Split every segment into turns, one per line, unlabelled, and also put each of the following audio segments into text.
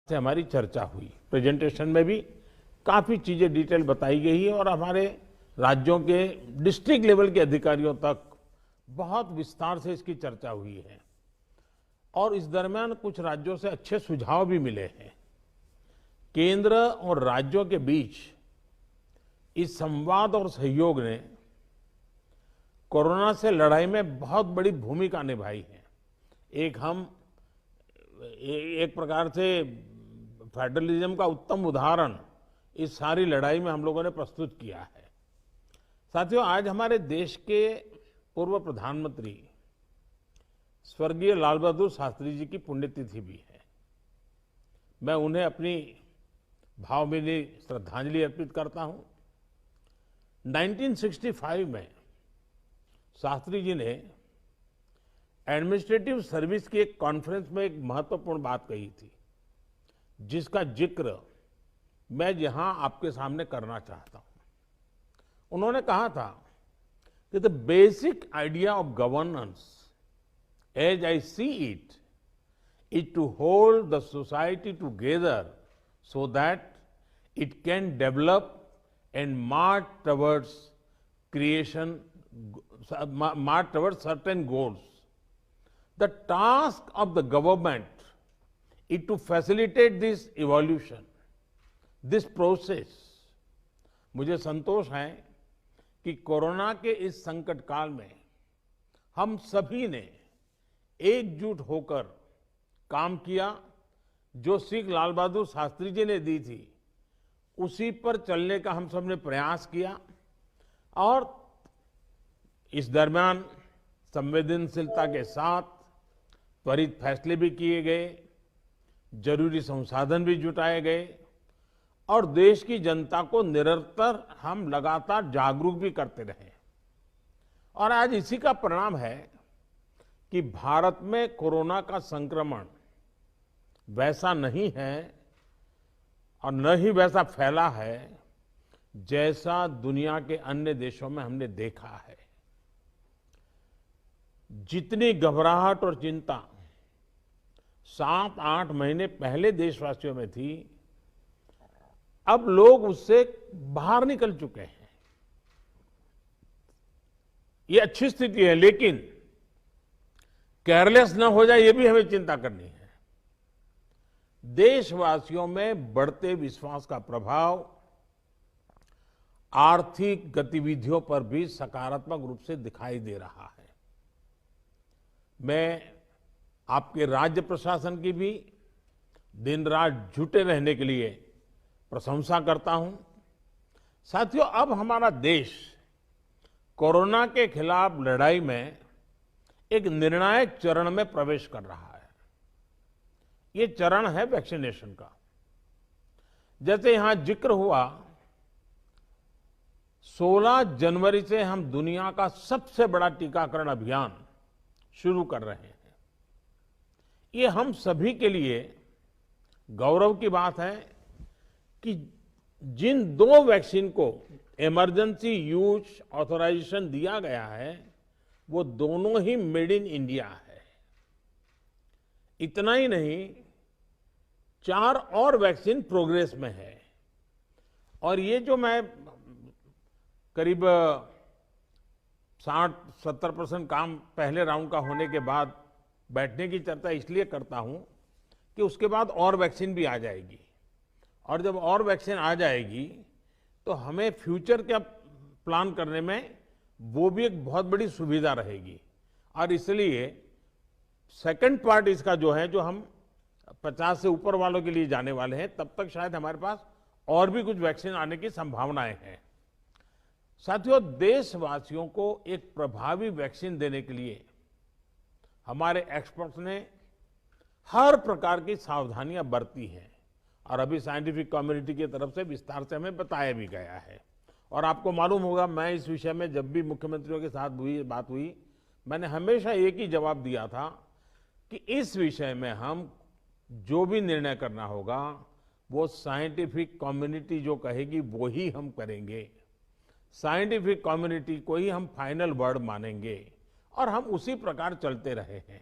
से हमारी चर्चा हुई। प्रेजेंटेशन में भी काफी चीजें डिटेल बताई गई है और हमारे राज्यों के डिस्ट्रिक्ट लेवल के अधिकारियों तक बहुत विस्तार से इसकी चर्चा हुई है और इस दरमियान कुछ राज्यों से अच्छे सुझाव भी मिले हैं। केंद्र और राज्यों के बीच इस संवाद और सहयोग ने कोरोना से लड़ाई में बहुत बड़ी भूमिका निभाई है। एक प्रकार से फेडरलिज्म का उत्तम उदाहरण इस सारी लड़ाई में हम लोगों ने प्रस्तुत किया है। साथियों, आज हमारे देश के पूर्व प्रधानमंत्री स्वर्गीय लाल बहादुर शास्त्री जी की पुण्यतिथि भी है। मैं उन्हें अपनी भावभीनी श्रद्धांजलि अर्पित करता हूं। 1965 में शास्त्री जी ने एडमिनिस्ट्रेटिव सर्विस की एक कॉन्फ्रेंस में एक महत्वपूर्ण बात कही थी, जिसका जिक्र मैं यहां आपके सामने करना चाहता हूं। उन्होंने कहा था कि the basic idea of governance as I see it is to hold the society together so that it can develop and march towards certain goals. The task of the government is to facilitate this evolution, this process. मुझे संतोष है कि corona के इस संकट काल में हम सभी ने एकजुट होकर काम किया। जो सीख लाल बहादुर शास्त्री जी ने दी थी, उसी पर चलने का हम सब ने प्रयास किया और इस दरमियान संवेदनशीलता के साथ त्वरित फैसले भी किए गए, जरूरी संसाधन भी जुटाए गए और देश की जनता को निरंतर हम लगातार जागरूक भी करते रहे। और आज इसी का परिणाम है कि भारत में कोरोना का संक्रमण वैसा नहीं है और न ही वैसा फैला है जैसा दुनिया के अन्य देशों में हमने देखा है। जितनी घबराहट और चिंता 7-8 महीने पहले देशवासियों में थी, अब लोग उससे बाहर निकल चुके हैं। ये अच्छी स्थिति है, लेकिन केयरलेस न हो जाए, ये भी हमें चिंता करनी है। देशवासियों में बढ़ते विश्वास का प्रभाव आर्थिक गतिविधियों पर भी सकारात्मक रूप से दिखाई दे रहा है। मैं आपके राज्य प्रशासन की भी दिन रात जुटे रहने के लिए प्रशंसा करता हूं। साथियों, अब हमारा देश कोरोना के खिलाफ लड़ाई में एक निर्णायक चरण में प्रवेश कर रहा है। ये चरण है वैक्सीनेशन का। जैसे यहां जिक्र हुआ, 16 जनवरी से हम दुनिया का सबसे बड़ा टीकाकरण अभियान शुरू कर रहे हैं। ये हम सभी के लिए गौरव की बात है कि जिन 2 वैक्सीन को इमरजेंसी यूज ऑथराइजेशन दिया गया है, वो दोनों ही मेड इन इंडिया है। इतना ही नहीं, 4 और वैक्सीन प्रोग्रेस में है। और ये जो मैं करीब 60-70% काम पहले राउंड का होने के बाद बैठने की चर्चा इसलिए करता हूं कि उसके बाद और वैक्सीन भी आ जाएगी, और जब और वैक्सीन आ जाएगी तो हमें फ्यूचर का प्लान करने में वो भी एक बहुत बड़ी सुविधा रहेगी। और इसलिए सेकंड पार्ट इसका जो है, जो हम 50 से ऊपर वालों के लिए जाने वाले हैं, तब तक शायद हमारे पास और भी कुछ वैक्सीन आने की संभावनाएं हैं। साथियों, देशवासियों को एक प्रभावी वैक्सीन देने के लिए हमारे एक्सपर्ट्स ने हर प्रकार की सावधानियां बरती हैं और अभी साइंटिफिक कम्युनिटी की तरफ से विस्तार से हमें बताया भी गया है। और आपको मालूम होगा, मैं इस विषय में जब भी मुख्यमंत्रियों के साथ बात हुई, मैंने हमेशा एक ही जवाब दिया था कि इस विषय में हम जो भी निर्णय करना होगा, वो साइंटिफिक कम्युनिटी जो कहेगी वो ही हम करेंगे। साइंटिफिक कम्युनिटी को ही हम फाइनल वर्ड मानेंगे और हम उसी प्रकार चलते रहे हैं।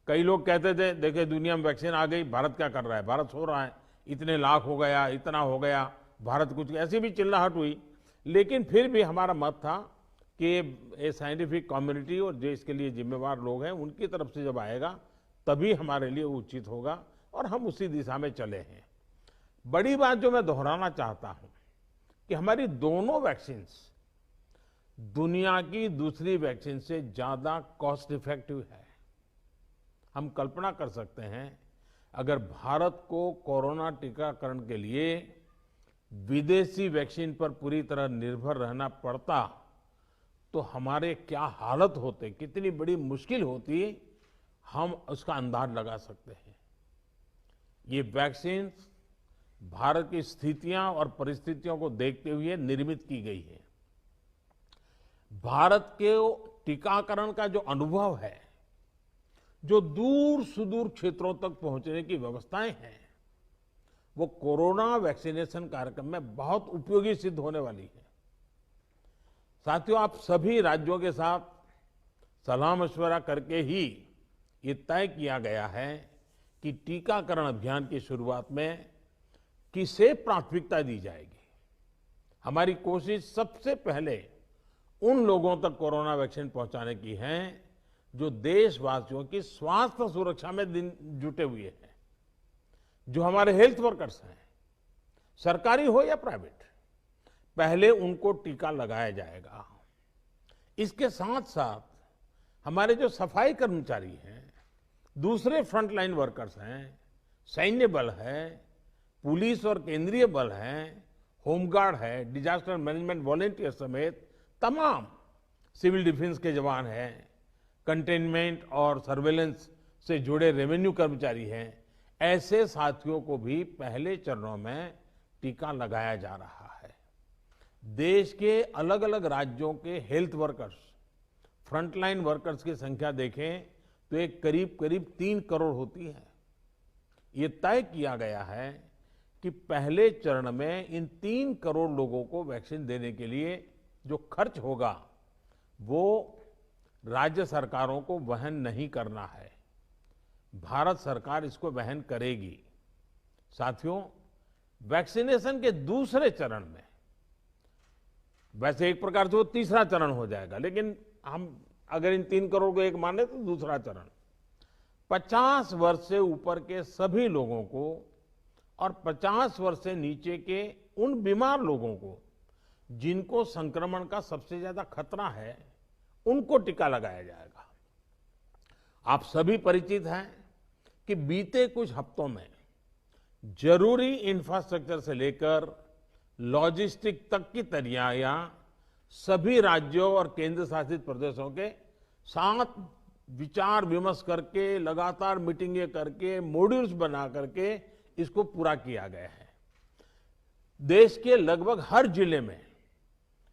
कई लोग कहते थे देखिए दुनिया में वैक्सीन आ गई, भारत क्या कर रहा है, भारत सो रहा है, इतने लाख हो गया, इतना हो गया, भारत कुछ, ऐसी भी चिल्लाहट हुई। लेकिन फिर भी हमारा मत था कि ये साइंटिफिक कम्युनिटी और जो इसके लिए जिम्मेवार लोग हैं उनकी तरफ से जब आएगा तभी हमारे लिए उचित होगा, और हम उसी दिशा में चले हैं। बड़ी बात जो मैं दोहराना चाहता हूं कि हमारी दोनों वैक्सीन दुनिया की दूसरी वैक्सीन से ज्यादा कॉस्ट इफेक्टिव है। हम कल्पना कर सकते हैं अगर भारत को कोरोना टीकाकरण के लिए विदेशी वैक्सीन पर पूरी तरह निर्भर रहना पड़ता तो हमारे क्या हालत होते, कितनी बड़ी मुश्किल होती, हम उसका अंदाज लगा सकते हैं। ये वैक्सीन भारत की स्थितियां और परिस्थितियों को देखते हुए निर्मित की गई है। भारत के टीकाकरण का जो अनुभव है, जो दूर सुदूर क्षेत्रों तक पहुंचने की व्यवस्थाएं हैं, वो कोरोना वैक्सीनेशन कार्यक्रम में बहुत उपयोगी सिद्ध होने वाली है। साथियों, आप सभी राज्यों के साथ सलाह मशवरा करके ही ये तय किया गया है कि टीकाकरण अभियान की शुरुआत में किसे प्राथमिकता दी जाएगी। हमारी कोशिश सबसे पहले उन लोगों तक कोरोना वैक्सीन पहुंचाने की है जो देशवासियों की स्वास्थ्य सुरक्षा में जुटे हुए हैं, जो हमारे हेल्थ वर्कर्स हैं, सरकारी हो या प्राइवेट, पहले उनको टीका लगाया जाएगा। इसके साथ साथ हमारे जो सफाई कर्मचारी हैं, दूसरे फ्रंटलाइन वर्कर्स हैं, सैन्य बल है, पुलिस और केंद्रीय बल है, होमगार्ड है, डिजास्टर मैनेजमेंट वॉलेंटियर समेत तमाम सिविल डिफेंस के जवान हैं, कंटेनमेंट और सर्वेलेंस से जुड़े रेवेन्यू कर्मचारी हैं, ऐसे साथियों को भी पहले चरणों में टीका लगाया जा रहा है। देश के अलग अलग राज्यों के हेल्थ वर्कर्स, फ्रंटलाइन वर्कर्स की संख्या देखें तो एक करीब करीब 3 करोड़ होती है। ये तय किया गया है कि पहले चरण में इन 3 करोड़ लोगों को वैक्सीन देने के लिए जो खर्च होगा वो राज्य सरकारों को वहन नहीं करना है, भारत सरकार इसको वहन करेगी। साथियों, वैक्सीनेशन के दूसरे चरण में, वैसे एक प्रकार से वो तीसरा चरण हो जाएगा, लेकिन हम अगर इन 3 करोड़ को एक माने तो दूसरा चरण 50 वर्ष से ऊपर के सभी लोगों को और 50 वर्ष से नीचे के उन बीमार लोगों को जिनको संक्रमण का सबसे ज्यादा खतरा है, उनको टीका लगाया जाएगा। आप सभी परिचित हैं कि बीते कुछ हफ्तों में जरूरी इंफ्रास्ट्रक्चर से लेकर लॉजिस्टिक तक की तैयारियां सभी राज्यों और केंद्र शासित प्रदेशों के साथ विचार विमर्श करके, लगातार मीटिंगें करके, मॉड्यूल्स बना करके इसको पूरा किया गया है। देश के लगभग हर जिले में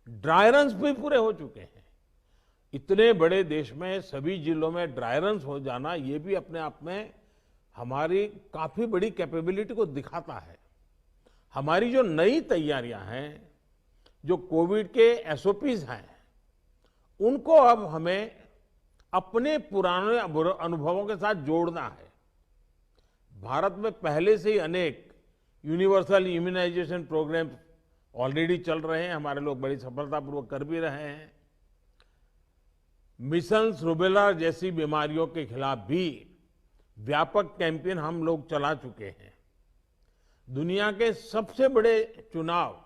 ड्राई रन्स भी पूरे हो चुके हैं। इतने बड़े देश में सभी जिलों में ड्राई रन्स हो जाना, ये भी अपने आप में हमारी काफी बड़ी कैपेबिलिटी को दिखाता है। हमारी जो नई तैयारियां हैं, जो कोविड के एसओपीज हैं, उनको अब हमें अपने पुराने अनुभवों के साथ जोड़ना है। भारत में पहले से ही अनेक यूनिवर्सल इम्यूनाइजेशन प्रोग्राम ऑलरेडी चल रहे हैं, हमारे लोग बड़ी सफलतापूर्वक कर भी रहे हैं। मिशंस रूबेला जैसी बीमारियों के खिलाफ भी व्यापक कैंपेन हम लोग चला चुके हैं। दुनिया के सबसे बड़े चुनाव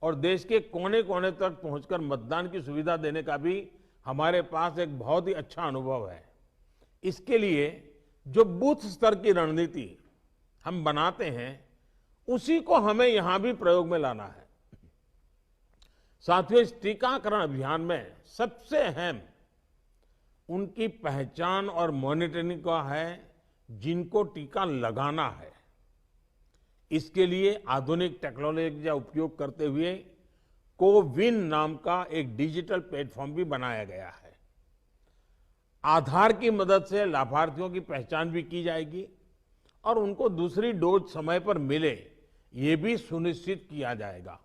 और देश के कोने कोने तक पहुंचकर मतदान की सुविधा देने का भी हमारे पास एक बहुत ही अच्छा अनुभव है। इसके लिए जो बूथ स्तर की रणनीति हम बनाते हैं, उसी को हमें यहां भी प्रयोग में लाना है। साथियों, इस टीकाकरण अभियान में सबसे अहम उनकी पहचान और मॉनिटरिंग का है जिनको टीका लगाना है। इसके लिए आधुनिक टेक्नोलॉजी का उपयोग करते हुए कोविन नाम का एक डिजिटल प्लेटफॉर्म भी बनाया गया है। आधार की मदद से लाभार्थियों की पहचान भी की जाएगी और उनको दूसरी डोज समय पर मिले, ये भी सुनिश्चित किया जाएगा।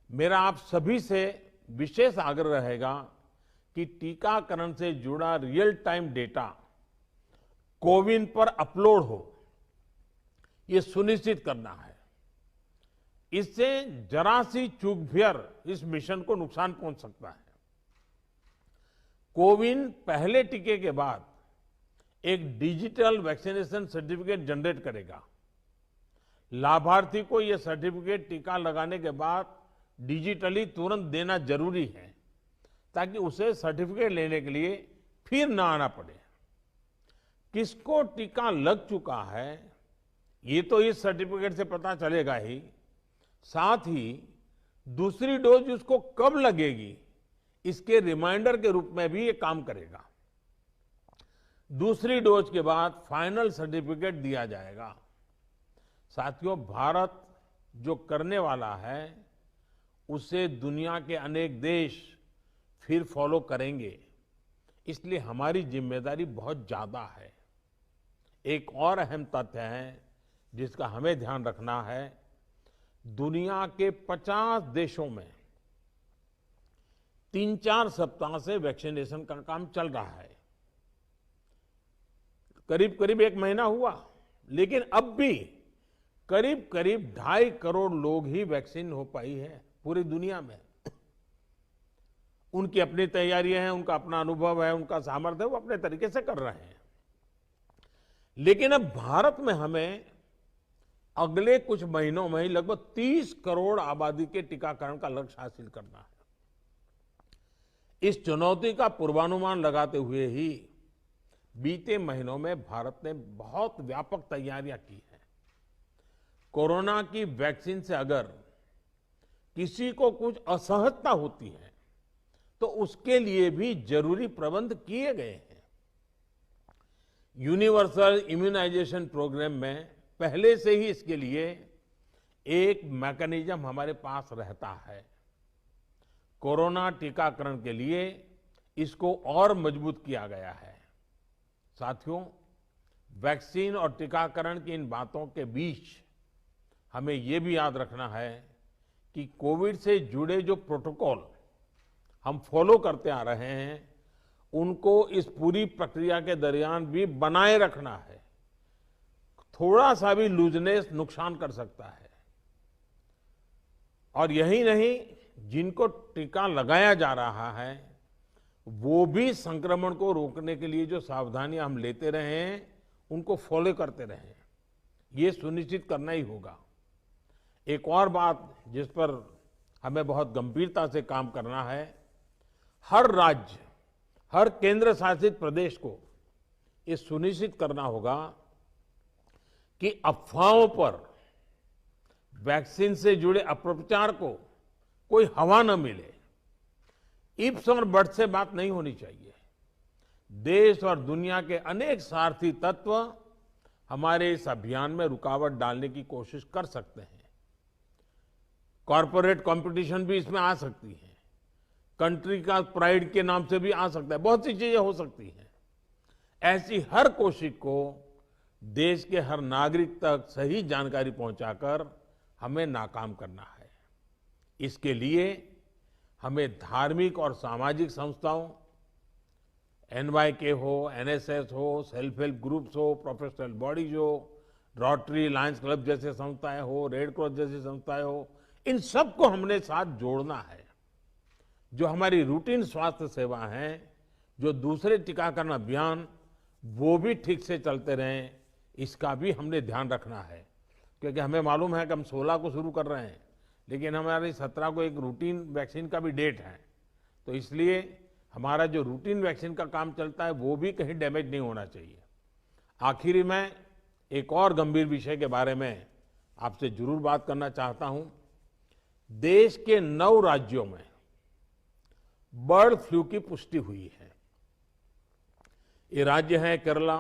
मेरा आप सभी से विशेष आग्रह रहेगा कि टीकाकरण से जुड़ा रियल टाइम डेटा कोविन पर अपलोड हो, ये सुनिश्चित करना है। इससे जरा सी चूक भी इस मिशन को नुकसान पहुंच सकता है। कोविन पहले टीके के बाद एक डिजिटल वैक्सीनेशन सर्टिफिकेट जनरेट करेगा। लाभार्थी को यह सर्टिफिकेट टीका लगाने के बाद डिजिटली तुरंत देना जरूरी है, ताकि उसे सर्टिफिकेट लेने के लिए फिर ना आना पड़े। किसको टीका लग चुका है ये तो इस सर्टिफिकेट से पता चलेगा ही, साथ ही दूसरी डोज उसको कब लगेगी इसके रिमाइंडर के रूप में भी ये काम करेगा। दूसरी डोज के बाद फाइनल सर्टिफिकेट दिया जाएगा। साथियों, भारत जो करने वाला है उसे दुनिया के अनेक देश फिर फॉलो करेंगे, इसलिए हमारी जिम्मेदारी बहुत ज्यादा है। एक और अहम तथ्य है जिसका हमें ध्यान रखना है। दुनिया के 50 देशों में 3-4 सप्ताह से वैक्सीनेशन का काम चल रहा है। करीब करीब 1 महीना हुआ, लेकिन अब भी करीब करीब 2.5 करोड़ लोग ही वैक्सीन हो पाई है पूरी दुनिया में। उनकी अपनी तैयारियां हैं, उनका अपना अनुभव है, उनका सामर्थ्य है, वो अपने तरीके से कर रहे हैं। लेकिन अब भारत में हमें अगले कुछ महीनों में ही लगभग 30 करोड़ आबादी के टीकाकरण का लक्ष्य हासिल करना है। इस चुनौती का पूर्वानुमान लगाते हुए ही बीते महीनों में भारत ने बहुत व्यापक तैयारियां की हैं। कोरोना की वैक्सीन से अगर किसी को कुछ असहजता होती है तो उसके लिए भी जरूरी प्रबंध किए गए हैं। यूनिवर्सल इम्यूनाइजेशन प्रोग्राम में पहले से ही इसके लिए एक मैकेनिज्म हमारे पास रहता है। कोरोना टीकाकरण के लिए इसको और मजबूत किया गया है। साथियों, वैक्सीन और टीकाकरण की इन बातों के बीच हमें ये भी याद रखना है कि कोविड से जुड़े जो प्रोटोकॉल हम फॉलो करते आ रहे हैं, उनको इस पूरी प्रक्रिया के दरमियान भी बनाए रखना है। थोड़ा सा भी लूजनेस नुकसान कर सकता है। और यही नहीं, जिनको टीका लगाया जा रहा है वो भी संक्रमण को रोकने के लिए जो सावधानियां हम लेते रहे हैं उनको फॉलो करते रहे। ये सुनिश्चित करना ही होगा। एक और बात जिस पर हमें बहुत गंभीरता से काम करना है, हर राज्य, हर केंद्र शासित प्रदेश को ये सुनिश्चित करना होगा कि अफवाहों पर, वैक्सीन से जुड़े अपप्रचार को कोई हवा न मिले। इफ्स और बट्स से बात नहीं होनी चाहिए। देश और दुनिया के अनेक स्वार्थी तत्व हमारे इस अभियान में रुकावट डालने की कोशिश कर सकते हैं। कॉरपोरेट कंपटीशन भी इसमें आ सकती है। कंट्री का प्राइड के नाम से भी आ सकता है। बहुत सी चीजें हो सकती हैं। ऐसी हर कोशिश को देश के हर नागरिक तक सही जानकारी पहुंचाकर हमें नाकाम करना है। इसके लिए हमें धार्मिक और सामाजिक संस्थाओं, NYK हो, NSS हो, सेल्फ हेल्प ग्रुप्स हो, प्रोफेशनल बॉडीज हो, रोटरी, लायंस क्लब जैसे संस्थाएं हो, रेड क्रॉस जैसी संस्थाएं हो, इन सबको हमने साथ जोड़ना है। जो हमारी रूटीन स्वास्थ्य सेवा है, जो दूसरे टीकाकरण अभियान, वो भी ठीक से चलते रहें, इसका भी हमने ध्यान रखना है। क्योंकि हमें मालूम है कि हम 16 को शुरू कर रहे हैं, लेकिन हमारी 17 को एक रूटीन वैक्सीन का भी डेट है। तो इसलिए हमारा जो रूटीन वैक्सीन का काम चलता है वो भी कहीं डैमेज नहीं होना चाहिए। आखिरी में एक और गंभीर विषय के बारे में आपसे जरूर बात करना चाहता हूं। देश के 9 राज्यों में बर्ड फ्लू की पुष्टि हुई है। ये राज्य हैं केरला,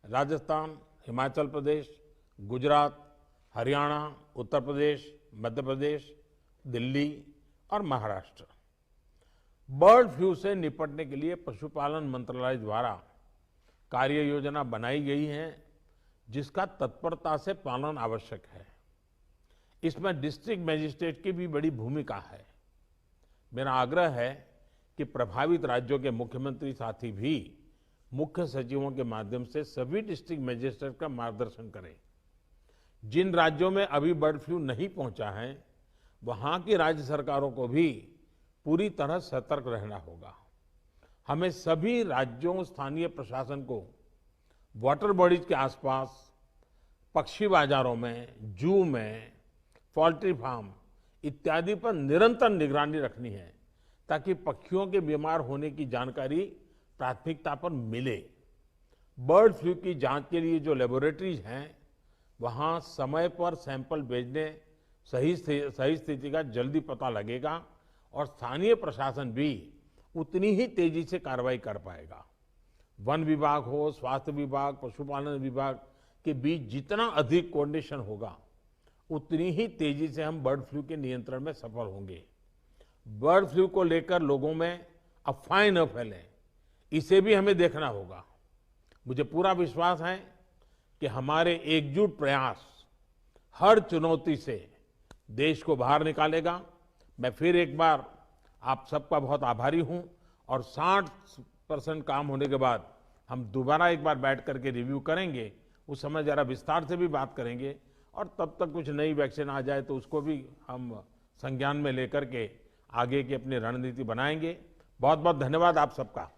राजस्थान, हिमाचल प्रदेश, गुजरात, हरियाणा, उत्तर प्रदेश, मध्य प्रदेश, दिल्ली और महाराष्ट्र। बर्ड फ्लू से निपटने के लिए पशुपालन मंत्रालय द्वारा कार्य योजना बनाई गई है, जिसका तत्परता से पालन आवश्यक है। इसमें डिस्ट्रिक्ट मजिस्ट्रेट की भी बड़ी भूमिका है। मेरा आग्रह है कि प्रभावित राज्यों के मुख्यमंत्री साथी भी मुख्य सचिवों के माध्यम से सभी डिस्ट्रिक्ट मजिस्ट्रेट का मार्गदर्शन करें। जिन राज्यों में अभी बर्ड फ्लू नहीं पहुंचा है, वहां की राज्य सरकारों को भी पूरी तरह सतर्क रहना होगा। हमें सभी राज्यों, स्थानीय प्रशासन को वाटर बॉडीज के आसपास, पक्षी बाजारों में, जू में, पोल्ट्री फार्म इत्यादि पर निरंतर निगरानी रखनी है, ताकि पक्षियों के बीमार होने की जानकारी प्राथमिकता पर मिले। बर्ड फ्लू की जांच के लिए जो लेबोरेटरीज हैं, वहां समय पर सैंपल भेजने सही स्थिति का जल्दी पता लगेगा और स्थानीय प्रशासन भी उतनी ही तेजी से कार्रवाई कर पाएगा। वन विभाग हो, स्वास्थ्य विभाग, पशुपालन विभाग के बीच जितना अधिक कोऑर्डिनेशन होगा, उतनी ही तेजी से हम बर्ड फ्लू के नियंत्रण में सफल होंगे। बर्ड फ्लू को लेकर लोगों में अफवाहें न फैलें, इसे भी हमें देखना होगा। मुझे पूरा विश्वास है कि हमारे एकजुट प्रयास हर चुनौती से देश को बाहर निकालेगा। मैं फिर एक बार आप सबका बहुत आभारी हूं और 60% काम होने के बाद हम दोबारा एक बार बैठ करके रिव्यू करेंगे। उस समय जरा विस्तार से भी बात करेंगे और तब तक कुछ नई वैक्सीन आ जाए तो उसको भी हम संज्ञान में लेकर के आगे की अपनी रणनीति बनाएंगे। बहुत बहुत धन्यवाद आप सबका।